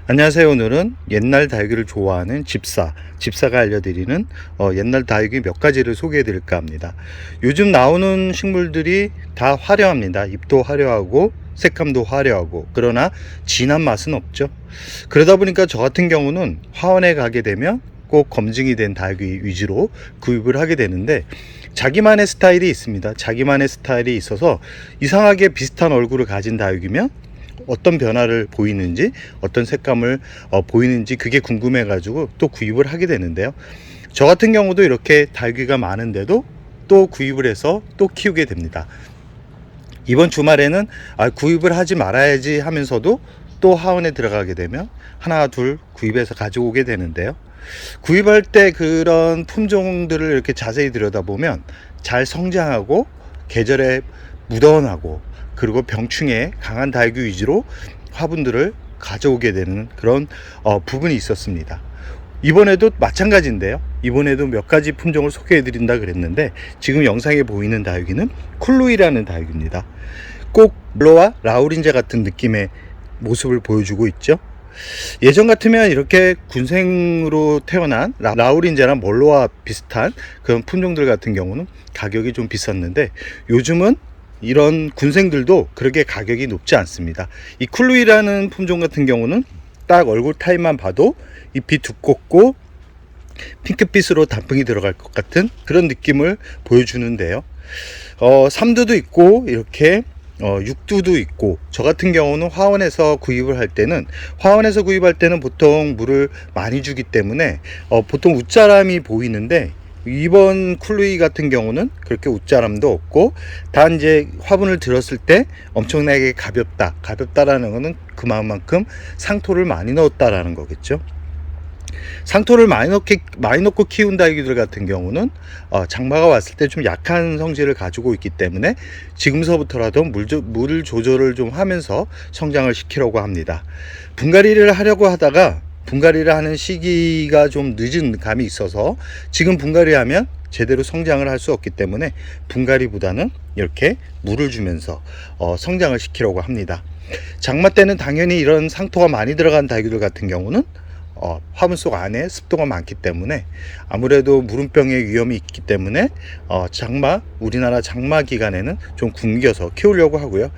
안녕하세요. 오늘은 옛날 다육이를 좋아하는 집사가 알려드리는 옛날 다육이 몇 가지를 소개해 드릴까 합니다. 요즘 나오는 식물들이 다 화려합니다. 잎도 화려하고 색감도 화려하고, 그러나 진한 맛은 없죠. 그러다 보니까 저 같은 경우는 화원에 가게 되면 꼭 검증이 된 다육이 위주로 구입을 하게 되는데, 자기만의 스타일이 있습니다. 자기만의 스타일이 있어서 이상하게 비슷한 얼굴을 가진 다육이면 어떤 변화를 보이는지, 어떤 색감을 보이는지, 그게 궁금해 가지고 또 구입을 하게 되는데요. 저 같은 경우도 이렇게 다육이가 많은데도 또 구입을 해서 또 키우게 됩니다. 이번 주말에는 구입을 하지 말아야지 하면서도 또 하원에 들어가게 되면 하나 둘 구입해서 가지고 오게 되는데요. 구입할 때 그런 품종들을 이렇게 자세히 들여다보면 잘 성장하고 계절에 무던하고, 그리고 병충해 강한 다육이 위주로 화분들을 가져오게 되는 그런 부분이 있었습니다. 이번에도 마찬가지인데요. 이번에도 몇 가지 품종을 소개해 드린다 그랬는데, 지금 영상에 보이는 다육이는 쿨루이라는 다육입니다. 꼭 블로와 라우린제 같은 느낌의 모습을 보여주고 있죠. 예전 같으면 이렇게 군생으로 태어난 라우린제나 멀로와 비슷한 그런 품종들 같은 경우는 가격이 좀 비쌌는데, 요즘은 이런 군생들도 그렇게 가격이 높지 않습니다. 이 쿨루이라는 품종 같은 경우는 딱 얼굴 타입만 봐도 잎이 두껍고 핑크빛으로 단풍이 들어갈 것 같은 그런 느낌을 보여주는데요. 삼두도 있고 이렇게 육두도 있고, 저 같은 경우는 화원에서 구입을 할 때는 보통 물을 많이 주기 때문에 보통 웃자람이 보이는데, 이번 쿨루이 같은 경우는 그렇게 웃자람도 없고, 단 이제 화분을 들었을 때 엄청나게 가볍다라는 것은 그만큼 상토를 많이 넣었다라는 거겠죠. 상토를 많이 넣고 키운 다육이들 같은 경우는 장마가 왔을 때 좀 약한 성질을 가지고 있기 때문에 지금서부터라도 물 조절을 좀 하면서 성장을 시키려고 합니다. 분갈이를 하려고 하다가 분갈이를 하는 시기가 좀 늦은 감이 있어서 지금 분갈이하면 제대로 성장을 할 수 없기 때문에 분갈이보다는 이렇게 물을 주면서 성장을 시키려고 합니다. 장마 때는 당연히 이런 상토가 많이 들어간 다육이들 같은 경우는 화분 속 안에 습도가 많기 때문에 아무래도 무름병의 위험이 있기 때문에 우리나라 장마 기간에는 좀 굶겨서 키우려고 하고요.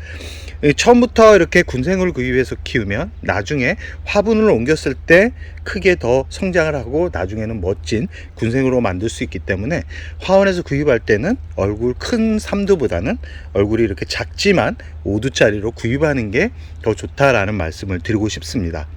처음부터 이렇게 군생을 구입해서 키우면 나중에 화분을 옮겼을 때 크게 더 성장을 하고 나중에는 멋진 군생으로 만들 수 있기 때문에 화원에서 구입할 때는 얼굴 큰 삼두보다는 얼굴이 이렇게 작지만 5두짜리로 구입하는 게 더 좋다라는 말씀을 드리고 싶습니다.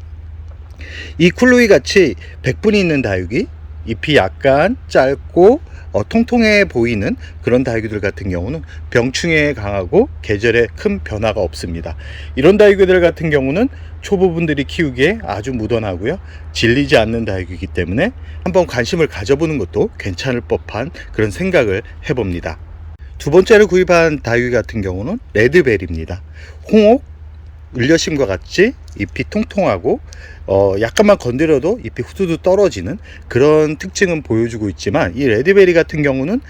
이 쿨루이 같이 백분이 있는 다육이, 잎이 약간 짧고 통통해 보이는 그런 다육이들 같은 경우는 병충해에 강하고 계절에 큰 변화가 없습니다. 이런 다육이들 같은 경우는 초보분들이 키우기에 아주 무던하고요, 질리지 않는 다육이기 때문에 한번 관심을 가져보는 것도 괜찮을 법한 그런 생각을 해봅니다. 두 번째로 구입한 다육이 같은 경우는 레드벨입니다. 홍옥, 을려심과 같이 잎이 통통하고 약간만 건드려도 잎이 후두두 떨어지는 그런 특징은 보여주고 있지만, 이 레드베리 같은 경우는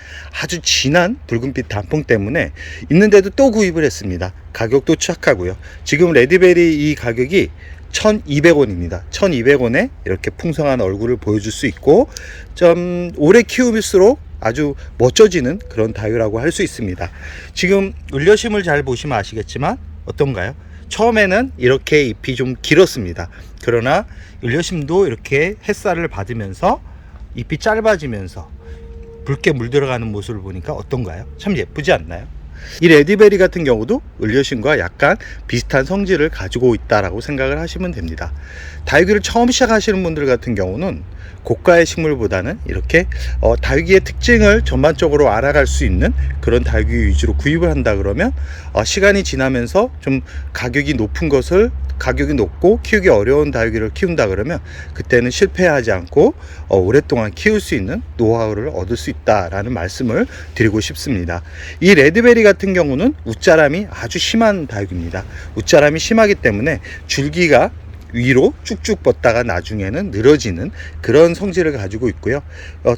아주 진한 붉은빛 단풍 때문에 있는데도 또 구입을 했습니다. 가격도 착하고요. 지금 레드베리 이 가격이 1200원입니다. 1200원에 이렇게 풍성한 얼굴을 보여줄 수 있고, 좀 오래 키울수록 아주 멋져지는 그런 다육이라고 할 수 있습니다. 지금 을려심을 잘 보시면 아시겠지만 어떤가요? 처음에는 이렇게 잎이 좀 길었습니다. 그러나 을려심도 이렇게 햇살을 받으면서 잎이 짧아지면서 붉게 물들어가는 모습을 보니까 어떤가요? 참 예쁘지 않나요? 이 레드베리 같은 경우도 을려심과 약간 비슷한 성질을 가지고 있다라고 생각을 하시면 됩니다. 다육이를 처음 시작하시는 분들 같은 경우는 고가의 식물보다는 이렇게 다육이의 특징을 전반적으로 알아갈 수 있는 그런 다육이 위주로 구입을 한다 그러면 시간이 지나면서 좀 가격이 높고 키우기 어려운 다육이를 키운다 그러면 그때는 실패하지 않고 오랫동안 키울 수 있는 노하우를 얻을 수 있다라는 말씀을 드리고 싶습니다. 이 레드베리 같은 경우는 웃자람이 아주 심한 다육입니다. 웃자람이 심하기 때문에 줄기가 위로 쭉쭉 뻗다가 나중에는 늘어지는 그런 성질을 가지고 있고요.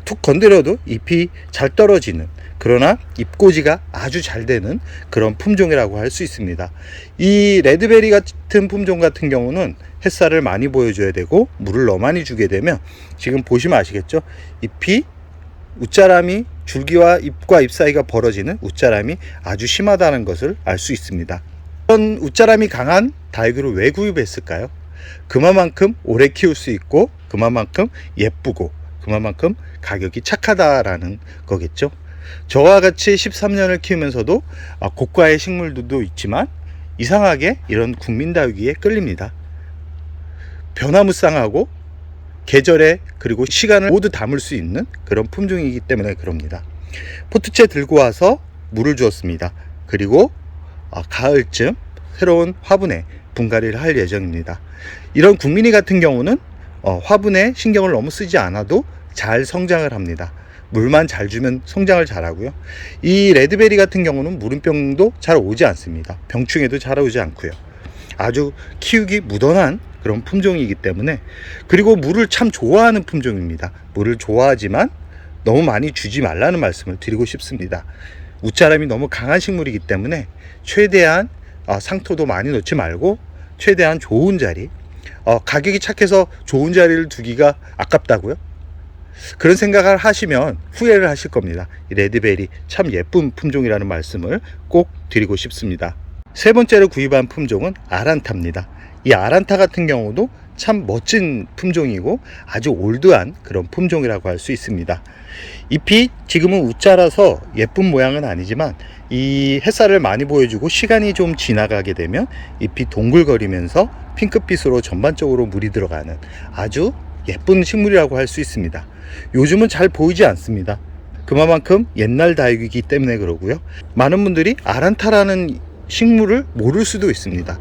툭 건드려도 잎이 잘 떨어지는, 그러나 잎꽂이가 아주 잘 되는 그런 품종이라고 할 수 있습니다. 이 레드베리 같은 품종 같은 경우는 햇살을 많이 보여줘야 되고 물을 너무 많이 주게 되면, 지금 보시면 아시겠죠? 잎이 웃자람이, 줄기와 잎과 잎 사이가 벌어지는 웃자람이 아주 심하다는 것을 알 수 있습니다. 이런 웃자람이 강한 다육이를 왜 구입했을까요? 그만큼 오래 키울 수 있고, 그만큼 예쁘고, 그만큼 가격이 착하다라는 거겠죠. 저와 같이 13년을 키우면서도 고가의 식물들도 있지만 이상하게 이런 국민다육이에 끌립니다. 변화무쌍하고 계절에 그리고 시간을 모두 담을 수 있는 그런 품종이기 때문에 그럽니다. 포트채 들고 와서 물을 주었습니다. 그리고 가을쯤 새로운 화분에 분갈이를 할 예정입니다. 이런 국민이 같은 경우는 화분에 신경을 너무 쓰지 않아도 잘 성장을 합니다. 물만 잘 주면 성장을 잘하고요. 이 레드베리 같은 경우는 무름병도 잘 오지 않습니다. 병충해도 잘 오지 않고요. 아주 키우기 무던한 그런 품종이기 때문에, 그리고 물을 참 좋아하는 품종입니다. 물을 좋아하지만 너무 많이 주지 말라는 말씀을 드리고 싶습니다. 웃자람이 너무 강한 식물이기 때문에 최대한 상토도 많이 넣지 말고 최대한 좋은 자리, 가격이 착해서 좋은 자리를 두기가 아깝다고요? 그런 생각을 하시면 후회를 하실 겁니다. 이 레드베리 참 예쁜 품종이라는 말씀을 꼭 드리고 싶습니다. 세 번째로 구입한 품종은 아란타입니다. 이 아란타 같은 경우도 참 멋진 품종이고 아주 올드한 그런 품종이라고 할 수 있습니다. 잎이 지금은 웃자라서 예쁜 모양은 아니지만 이 햇살을 많이 보여주고 시간이 좀 지나가게 되면 잎이 동글거리면서 핑크빛으로 전반적으로 물이 들어가는 아주 예쁜 식물이라고 할 수 있습니다. 요즘은 잘 보이지 않습니다. 그만큼 옛날 다육이기 때문에 그러고요. 많은 분들이 아란타라는 식물을 모를 수도 있습니다.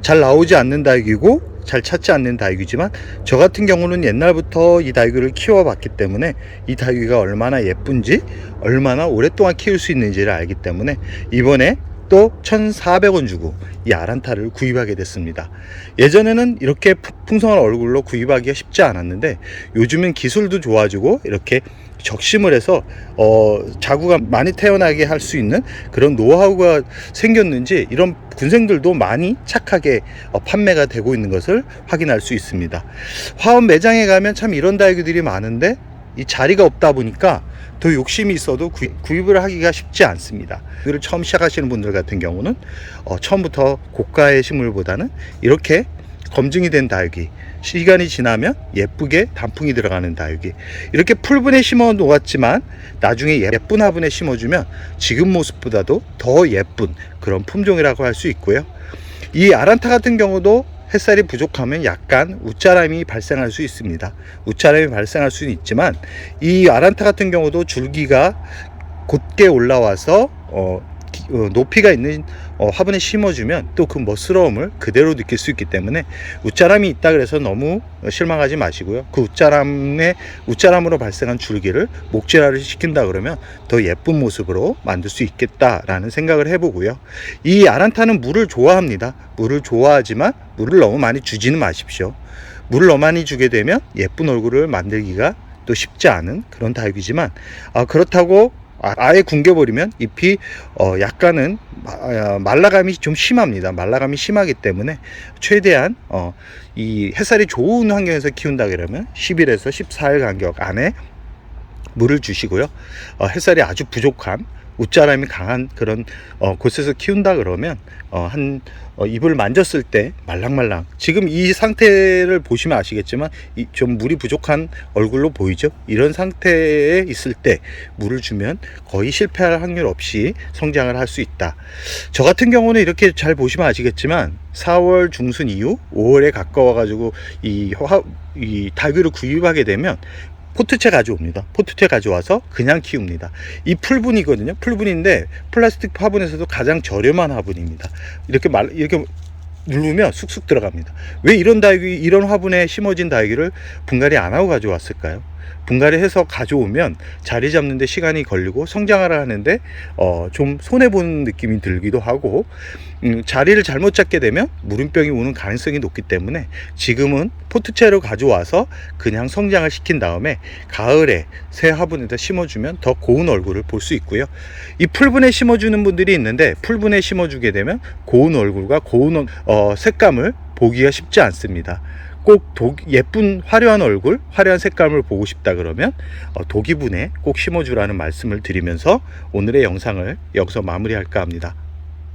잘 나오지 않는 다육이고 잘 찾지 않는 다육이지만, 저 같은 경우는 옛날부터 이 다육이를 키워봤기 때문에 이 다육이가 얼마나 예쁜지, 얼마나 오랫동안 키울 수 있는지를 알기 때문에 이번에 또 1,400원 주고 이 아란타를 구입하게 됐습니다. 예전에는 이렇게 풍성한 얼굴로 구입하기가 쉽지 않았는데 요즘은 기술도 좋아지고 이렇게 적심을 해서 자구가 많이 태어나게 할 수 있는 그런 노하우가 생겼는지 이런 군생들도 많이 착하게 판매가 되고 있는 것을 확인할 수 있습니다. 화원 매장에 가면 참 이런 다육이들이 많은데 이 자리가 없다 보니까 더 욕심이 있어도 구입을 하기가 쉽지 않습니다. 이를 처음 시작하시는 분들 같은 경우는 처음부터 고가의 식물보다는 이렇게 검증이 된 다육이, 시간이 지나면 예쁘게 단풍이 들어가는 다육이, 이렇게 풀분에 심어 놓았지만 나중에 예쁜 화분에 심어주면 지금 모습보다도 더 예쁜 그런 품종이라고 할 수 있고요. 이 아란타 같은 경우도 햇살이 부족하면 약간 웃자람이 발생할 수 있습니다. 웃자람이 발생할 수는 있지만 이 아란타 같은 경우도 줄기가 곧게 올라와서 높이가 있는 화분에 심어주면 또 그 멋스러움을 그대로 느낄 수 있기 때문에 웃자람이 있다 그래서 너무 실망하지 마시고요. 그 웃자람으로 발생한 줄기를 목질화를 시킨다 그러면 더 예쁜 모습으로 만들 수 있겠다라는 생각을 해보고요. 이 아란타는 물을 좋아합니다. 물을 좋아하지만 물을 너무 많이 주지는 마십시오. 물을 너무 많이 주게 되면 예쁜 얼굴을 만들기가 또 쉽지 않은 그런 다육이지만, 그렇다고 아예 굶겨버리면 잎이 약간은 말라감이 좀 심합니다. 말라감이 심하기 때문에 최대한 이 햇살이 좋은 환경에서 키운다 그러면 10일에서 14일 간격 안에 물을 주시고요. 햇살이 아주 부족한 웃자람이 강한 그런 곳에서 키운다 그러면 잎을 만졌을 때 말랑말랑, 지금 이 상태를 보시면 아시겠지만 좀 물이 부족한 얼굴로 보이죠. 이런 상태에 있을 때 물을 주면 거의 실패할 확률 없이 성장을 할 수 있다. 저 같은 경우는 이렇게 잘 보시면 아시겠지만 4월 중순 이후 5월에 가까워 가지고 이 다육이를 구입하게 되면 포트채 가져옵니다. 포트채 가져와서 그냥 키웁니다. 이 풀분이거든요. 풀분인데 플라스틱 화분에서도 가장 저렴한 화분입니다. 이렇게 누르면 쑥쑥 들어갑니다. 왜 이런 화분에 심어진 다육이를 분갈이 안 하고 가져왔을까요? 분갈이 해서 가져오면 자리 잡는데 시간이 걸리고 성장하라 하는데 좀 손해보는 느낌이 들기도 하고, 자리를 잘못 잡게 되면 무름병이 오는 가능성이 높기 때문에 지금은 포트채로 가져와서 그냥 성장을 시킨 다음에 가을에 새 화분에다 심어주면 더 고운 얼굴을 볼 수 있고요. 이 풀분에 심어주는 분들이 있는데, 풀분에 심어주게 되면 고운 얼굴과 고운 색감을 보기가 쉽지 않습니다. 꼭 예쁜 화려한 얼굴, 화려한 색감을 보고 싶다 그러면 도기분에 꼭 심어주라는 말씀을 드리면서 오늘의 영상을 여기서 마무리할까 합니다.